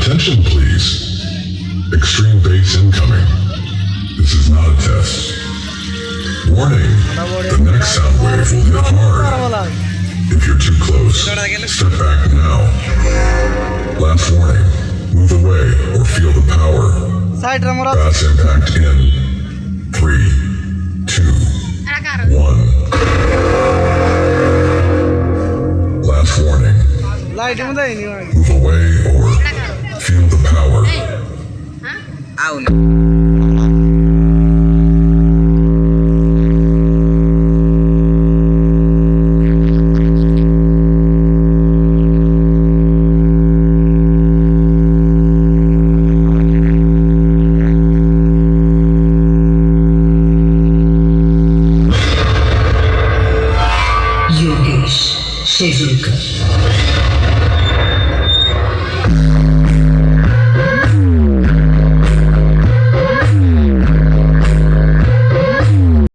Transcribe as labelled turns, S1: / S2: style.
S1: Attention please. Extreme bass incoming. This is not a test. Warning, the next sound wave will hit hard. If you're too close, step back now. Last warning, move away or feel the power. Bass impact in 3, 2, 1. Last warning, move away or feel the power.